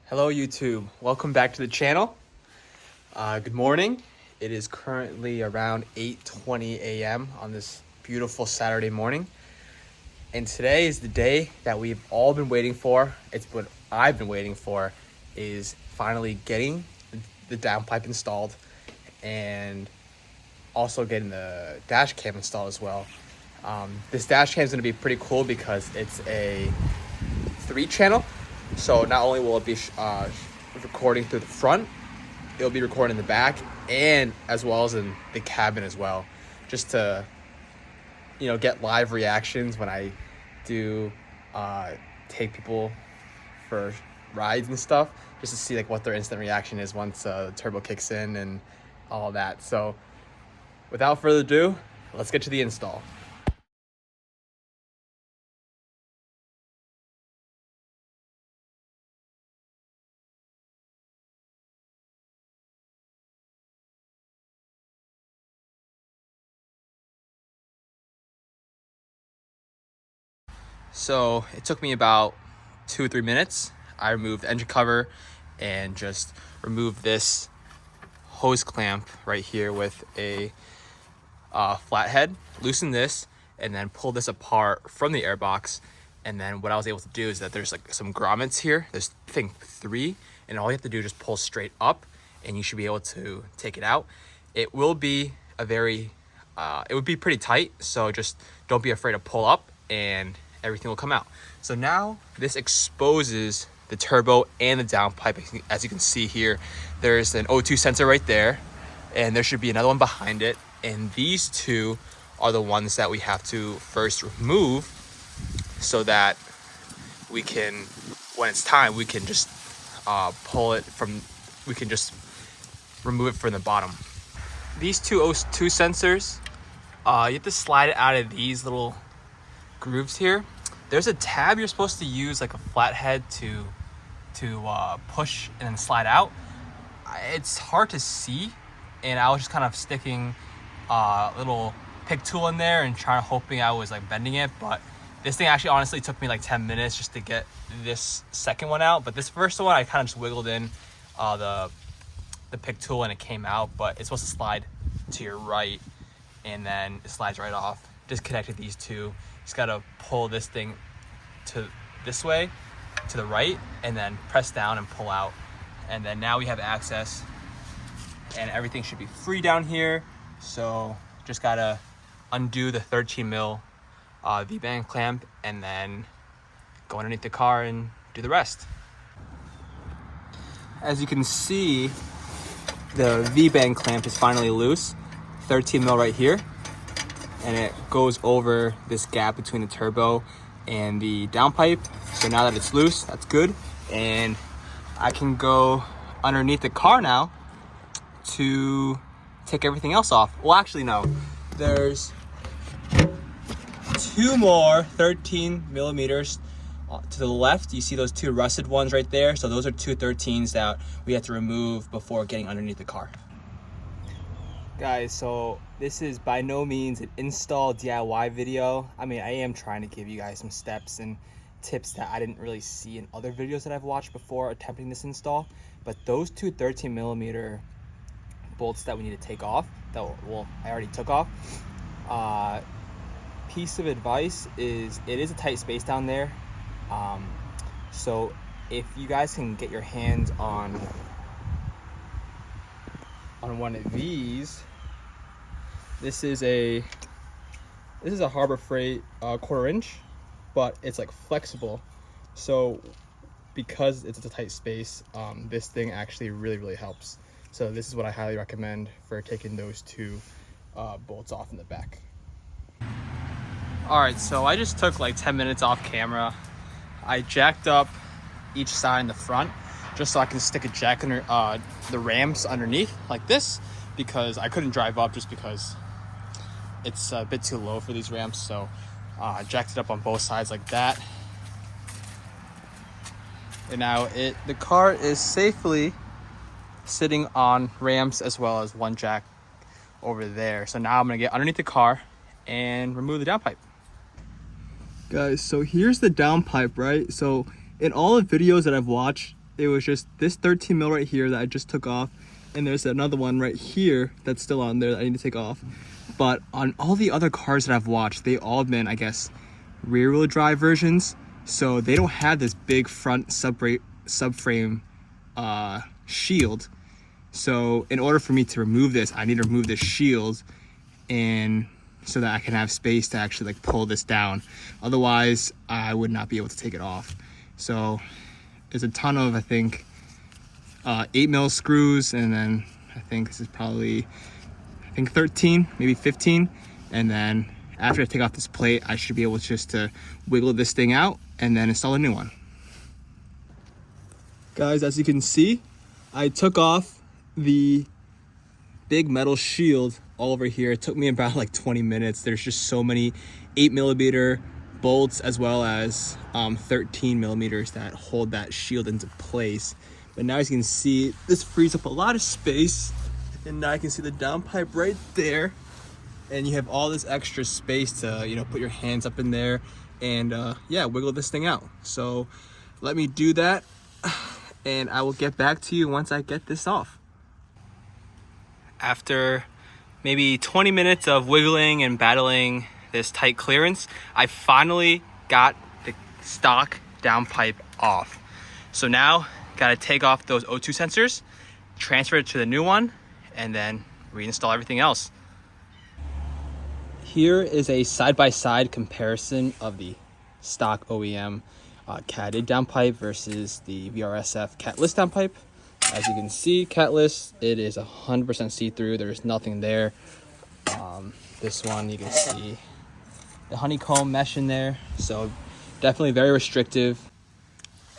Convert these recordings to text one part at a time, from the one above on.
Hello YouTube, welcome back to the channel. Good morning. It is currently around 8:20 a.m. on this beautiful Saturday morning. And today is the day that we've all been waiting for. It's what I've been waiting for, is finally getting the downpipe installed and also getting the dash cam installed as well. This dash cam is going to be pretty cool because it's a 3-channel. So not only will it be recording through the front, it'll be recording in the back and as well as in the cabin as well, just to get live reactions when I do take people for rides and stuff, just to see like what their instant reaction is once the turbo kicks in and all that. So without further ado, let's get to the install. So it took me about 2 or 3 minutes. I removed the engine cover and just removed this hose clamp right here with a flathead, loosened this, and then pulled this apart from the airbox. And then what I was able to do is that there's like some grommets here. There's, I think, 3, and all you have to do is just pull straight up and you should be able to take it out. It will be it would be pretty tight, so just don't be afraid to pull up and everything will come out. So now this exposes the turbo and the downpipe. As you can see here, there's an O2 sensor right there, and there should be another one behind it. And these two are the ones that we have to first remove so that we can, when it's time, we can just remove it from the bottom. These two O2 sensors, you have to slide it out of these little grooves here. There's a tab you're supposed to use, like a flathead, to push and then slide out. It's hard to see, and I was just kind of sticking a little pick tool in there and hoping I was like bending it. But this thing actually honestly took me like 10 minutes just to get this second one out. But this first one, I kind of just wiggled in the pick tool and it came out. But it's supposed to slide to your right, and then it slides right off. Disconnected these two. Just gotta pull this thing to this way, to the right, and then press down and pull out. And then now we have access, and everything should be free down here. So just gotta undo the 13 mil V-band clamp and then go underneath the car and do the rest. As you can see, the V-band clamp is finally loose, 13 mil right here. And it goes over this gap between the turbo and the downpipe. So now that it's loose, that's good. And I can go underneath the car now to take everything else off. Well, actually, no. There's 2 more 13 millimeters to the left. You see those 2 rusted ones right there? So those are 2 13s that we have to remove before getting underneath the car. Guys, so this is by no means an install DIY video. I mean, I am trying to give you guys some steps and tips that I didn't really see in other videos that I've watched before attempting this install. But those 2 13 millimeter bolts that we need to take off, I already took off. Piece of advice is, it is a tight space down there. So if you guys can get your hands on one of these, this is a Harbor Freight 1/4 inch, but it's like flexible. So because it's a tight space, this thing actually really helps. So this is what I highly recommend for taking those 2 bolts off in the back. All right, so I just took like 10 minutes off camera. I jacked up each side in the front, just so I can stick a jack under the rams underneath like this, because I couldn't drive up just because it's a bit too low for these ramps. So I jacked it up on both sides like that. And now the car is safely sitting on ramps as well as one jack over there. So now I'm gonna get underneath the car and remove the downpipe. Guys, so here's the downpipe, right? So in all the videos that I've watched, it was just this 13 mil right here that I just took off, and there's another one right here that's still on there that I need to take off. But on all the other cars that I've watched, they all been, I guess, rear wheel drive versions, so they don't have this big front subframe shield. So in order for me to remove this, I need to remove this shield, and so that I can have space to actually like pull this down. Otherwise, I would not be able to take it off. So there's a ton of, I think, 8 mil screws, and then I think this is probably, I think 13, maybe 15. And then after I take off this plate, I should be able just to wiggle this thing out and then install a new one. Guys, as you can see, I took off the big metal shield all over here. It took me about like 20 minutes. There's just so many 8mm bolts as well as 13mm that hold that shield into place. But now as you can see, this frees up a lot of space, and now I can see the downpipe right there, and you have all this extra space to, you know, put your hands up in there and yeah, wiggle this thing out. So let me do that, and I will get back to you once I get this off. After maybe 20 minutes of wiggling and battling this tight clearance, I finally got the stock downpipe off. So now, gotta take off those O2 sensors, transfer it to the new one, and then reinstall everything else. Here is a side-by-side comparison of the stock OEM catted downpipe versus the VRSF Catless downpipe. As you can see, Catless, it is 100% see-through. There's nothing there. This one, you can see the honeycomb mesh in there, so definitely very restrictive.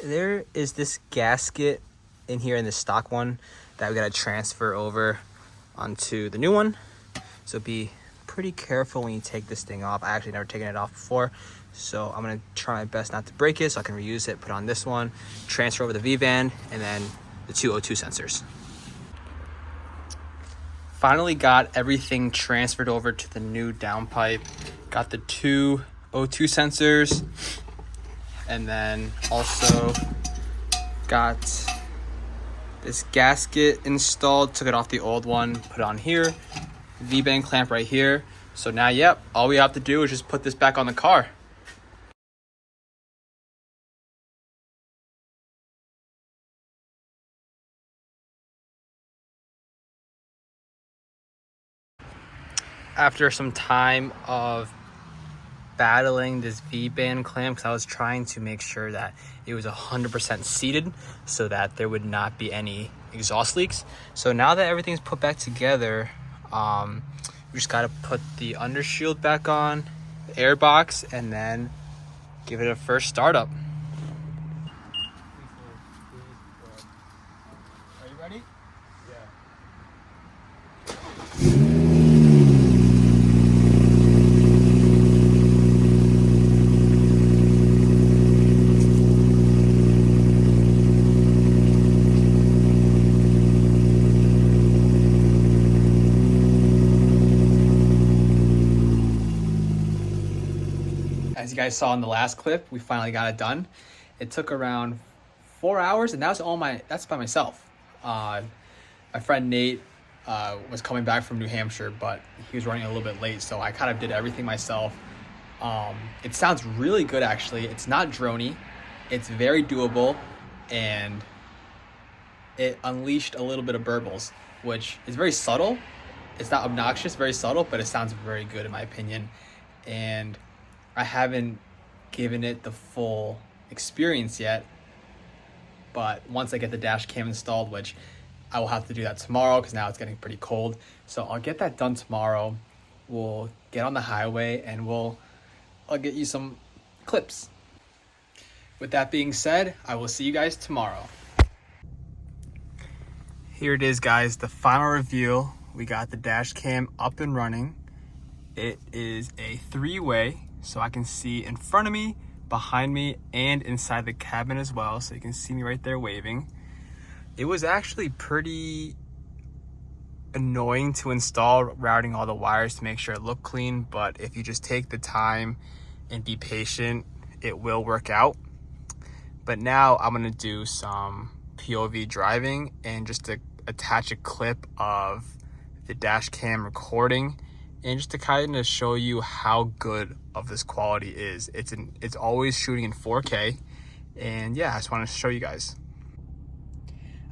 There is this gasket in here in the stock one that we gotta transfer over onto the new one. So be pretty careful when you take this thing off. I actually never taken it off before, so I'm gonna try my best not to break it so I can reuse it, put on this one, transfer over the V-band, and then the two O2 sensors. Finally got everything transferred over to the new downpipe. Got the two O2 sensors, and then also got this gasket installed. Took it off the old one, put it on here, V-band clamp right here. So now, yep, all we have to do is just put this back on the car. After some time of battling this V-band clamp, because I was trying to make sure that it was 100% seated so that there would not be any exhaust leaks. So now that everything's put back together, we just got to put the undershield back on, the air box, and then give it a first startup. Are you ready? As you guys saw in the last clip, we finally got it done. It took around 4 hours, and that's by myself. My friend Nate was coming back from New Hampshire, but he was running a little bit late, so I kind of did everything myself. It sounds really good, actually. It's not droney. It's very doable, and it unleashed a little bit of burbles, which is very subtle. It's not obnoxious, very subtle, but it sounds very good in my opinion. And I haven't given it the full experience yet, but once I get the dash cam installed, which I will have to do that tomorrow because now it's getting pretty cold, so I'll get that done tomorrow. We'll get on the highway and I'll get you some clips. With that being said, I will see you guys tomorrow. Here it is, guys, the final review. We got the dash cam up and running. It is a 3-way, so I can see in front of me, behind me, and inside the cabin as well, so you can see me right there waving. It was actually pretty annoying to install, routing all the wires to make sure it looked clean, but if you just take the time and be patient, it will work out. But now I'm gonna do some POV driving and just to attach a clip of the dash cam recording, and just to kind of show you how good of this quality is. It's always shooting in 4K, and yeah, I just want to show you guys.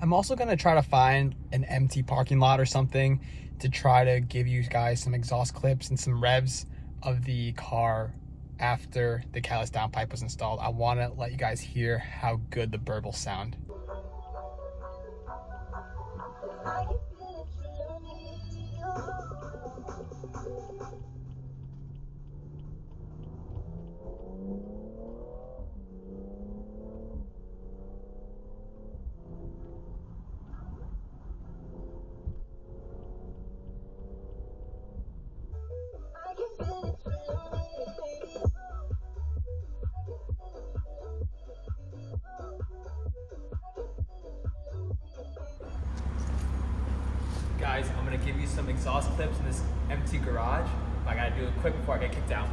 I'm also going to try to find an empty parking lot or something to try to give you guys some exhaust clips and some revs of the car after the Catless Downpipe was installed. I want to let you guys hear how good the burbles sound. Guys, I'm gonna give you some exhaust clips in this empty garage. I gotta do it quick before I get kicked out.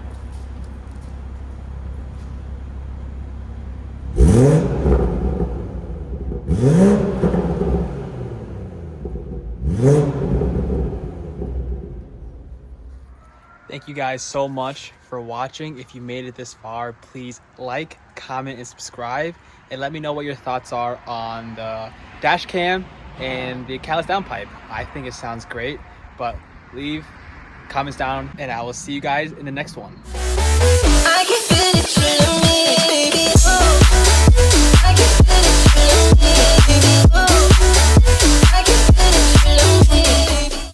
Thank you guys so much for watching. If you made it this far, please like, comment, and subscribe, and let me know what your thoughts are on the dash cam and the Catless Downpipe. I think it sounds great, but leave comments down, and I will see you guys in the next one. I can feel it through me, baby.